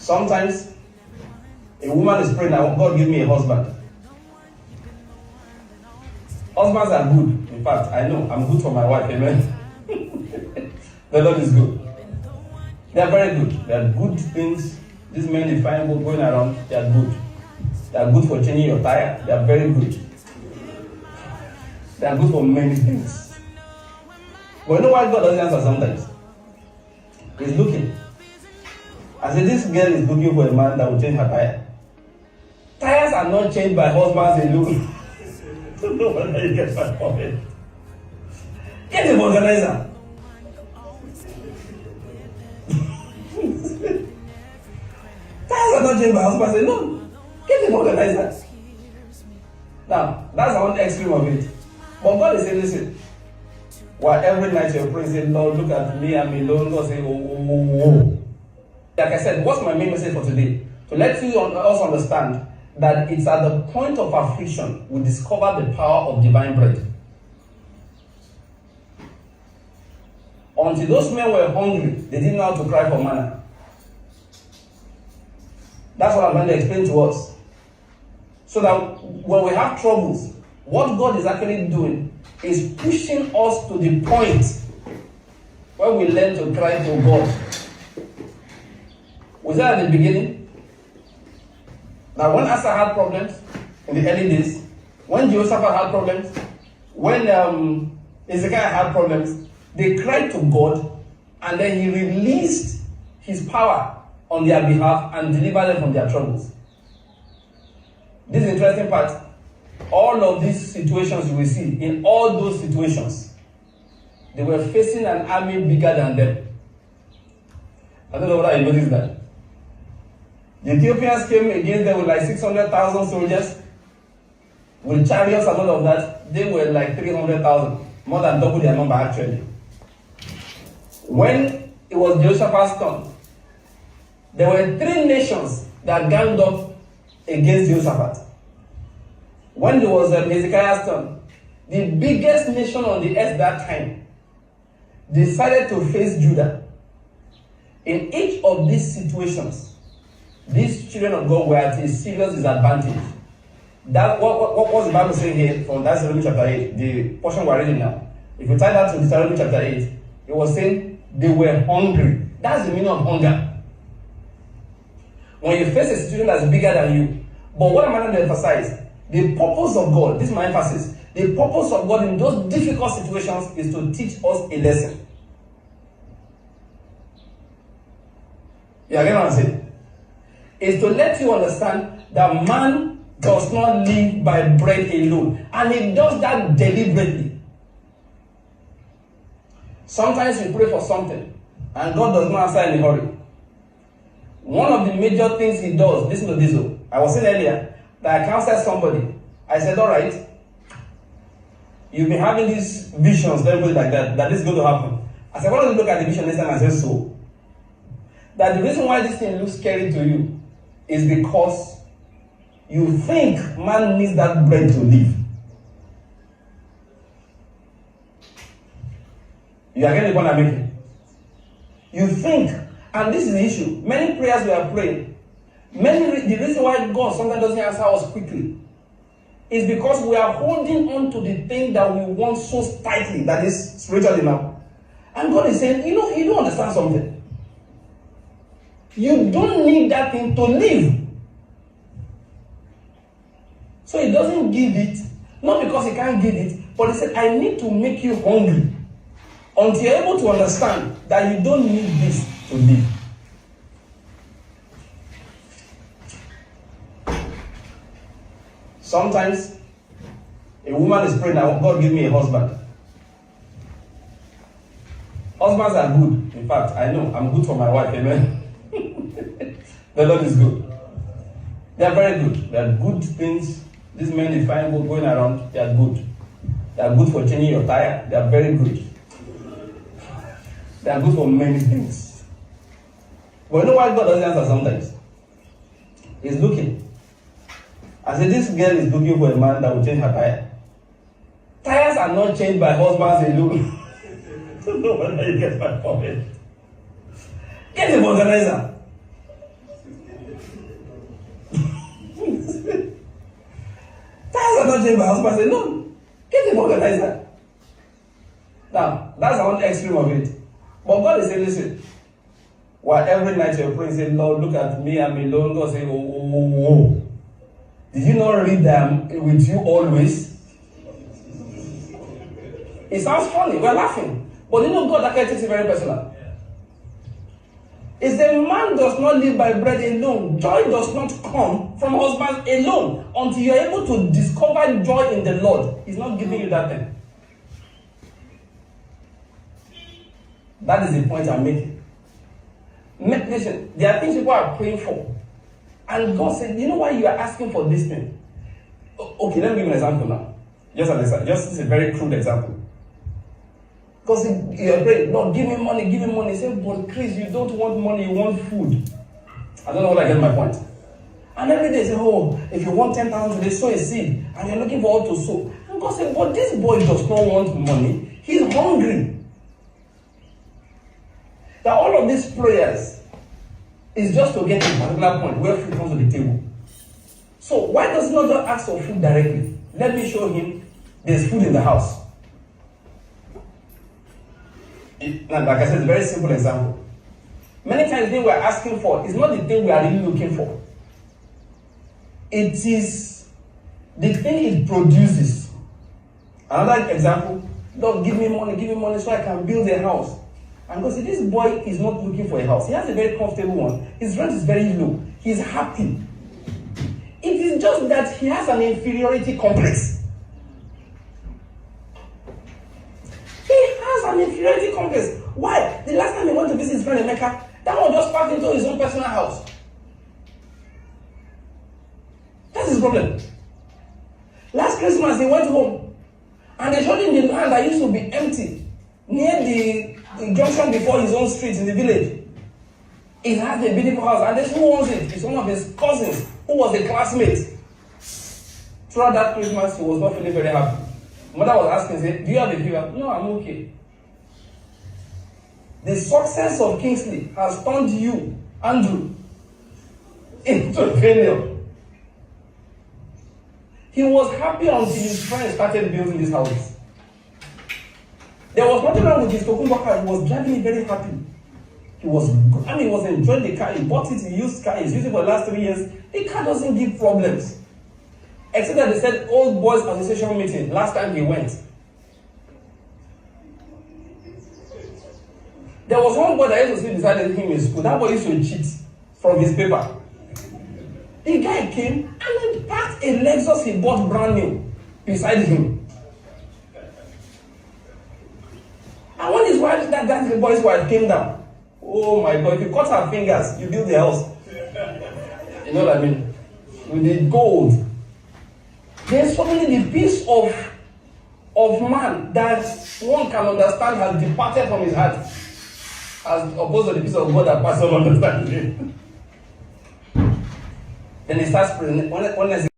Sometimes a woman is praying, God give me a husband. Husbands are good. In fact, I know I'm good for my wife. Amen. The Lord is good. They are very good. They are good things. These men you find going around, they are good. They are good for changing your tire. They are very good. They are good for many things. But you know why God doesn't answer sometimes? He's looking. I said, this girl is looking for a man that will change her tire. Tires are not changed by husbands alone. I don't know whether you get my point. Get an organizer. Tires are not changed by husbands alone. Get an organizer. Now, that's one extreme of it. But God is saying, listen, while every night you're praying, say, Lord, look at me, I'm alone. God say, oh. Like I said, what's my main message for today? To let you also understand that it's at the point of affliction we discover the power of divine bread. Until those men were hungry, they didn't know how to cry for manna. That's what I'm going to explain to us. So that when we have troubles, what God is actually doing is pushing us to the point where we learn to cry to God. Was that at the beginning? Now, when Asa had problems in the early days, when Jehoshaphat had problems, when Ezekiel had problems, they cried to God, and then he released his power on their behalf and delivered them from their troubles. This interesting part, all of these situations you will see, in all those situations, they were facing an army bigger than them. I don't know whether you noticed that. The Ethiopians came against them with like 600,000 soldiers, with chariots and all of that. They were like 300,000, more than double their number actually. When it was Jehoshaphat's turn, there were 3 nations that ganged up against Jehoshaphat. When it was Hezekiah's turn, the biggest nation on the earth that time decided to face Judah. In each of these situations, these children of God were at a serious disadvantage. That what was the Bible saying here from Deuteronomy chapter 8, the portion we're reading now? If you tie that to Deuteronomy chapter 8, it was saying they were hungry. That's the meaning of hunger. When you face a situation that's bigger than you. But what am I going to emphasize? The purpose of God, this is my emphasis, the purpose of God in those difficult situations is to teach us a lesson. You get what I'm saying? Is to let you understand that man does not live by bread alone. And he does that deliberately. Sometimes we pray for something and God does not answer in a hurry. One of the major things he does, listen to this though. I was saying earlier that I counseled somebody. I said, all right, you've been having these visions, don't put it like that this is going to happen. I said, why don't you look at the vision next time? I said, so. That the reason why this thing looks scary to you is because you think man needs that bread to live. You are getting the point I'm making? You think, and this is the issue. Many prayers we are praying, the reason why God sometimes doesn't answer us quickly is because we are holding on to the thing that we want so tightly, that is spiritually now. And God is saying, you don't understand something. You don't need that thing to live. So he doesn't give it, not because he can't give it, but he said, I need to make you hungry until you're able to understand that you don't need this to live. Sometimes a woman is praying, God give me a husband. Husbands are good. In fact, I know I'm good for my wife. Amen. The Lord is good. They are very good. They are good things. These men you find going around, they are good. They are good for changing your tire. They are very good. They are good for many things. But you know why God doesn't answer sometimes? He's looking. I said, this girl is looking for a man that will change her tire. Tires are not changed by husbands alone. I don't know whether you get my point. Get an organizer. doing by husband say, no, get him organizer. Now, that's one extreme of it. But God is saying, listen, while every night you're praying, say, Lord, look at me, I'm alone. God say, oh. Did you not read them with you always? It sounds funny, we're laughing. But you know God that takes it very personal. It's the man does not live by bread alone. Joy does not come from husband alone. Until you're able to discover joy in the Lord, He's not giving you that thing. That is the point I'm making. Listen, there are things people are praying for. And God said, you know why you are asking for this thing? Okay, let me give you an example now. Just a very crude example. Because you're praying, Lord, give me money, give me money. He said, but Chris, you don't want money, you want food. I don't know whether I get my point. And every day say, oh, if you want 10,000 today, sow a seed. And you're looking for what to sow. And God said, but this boy does not want money. He's hungry. That all of these prayers is just to get to a particular point where food comes to the table. So why does he not just ask for food directly? Let me show him there's food in the house. Like I said, it's a very simple example. Many times the thing we're asking for is not the thing we are really looking for. It is the thing it produces. Another example, Lord, give me money so I can build a house. And God said, this boy is not looking for a house. He has a very comfortable one. His rent is very low. He's happy. It is just that he has an inferiority complex. He has an inferiority complex. Why? The last time he went to visit his friend in Mecca, that one just packed into his own personal house. That's his problem. Last Christmas, he went home and they showed him the land that used to be empty near the junction before his own street in the village. It has a beautiful house, and this who owns it is one of his cousins who was a classmate. Throughout that Christmas, he was not feeling very happy. Mother was asking, say, do you have a fever? No, I'm okay. The success of Kingsley has turned you, Andrew, into a failure. He was happy until his friends started building these houses. There was nothing wrong with his Tokumba car. He was driving it very happy. He was enjoying the car. He bought it, he used car, he's used it for the last 3 years. The car doesn't give problems. Except that they said Old Boys Association meeting last time he went. There was one boy that used to sit beside him in school. That boy used to cheat from his paper. The guy came and he parked a Lexus he bought brand new beside him. And when his wife, that boy's wife came down, oh my God, if you cut her fingers, you build the house. You know what I mean? With the gold. There's suddenly the piece of man that one can understand has departed from his heart, as opposed to the piece of God that passes all understanding. Then he starts praying. When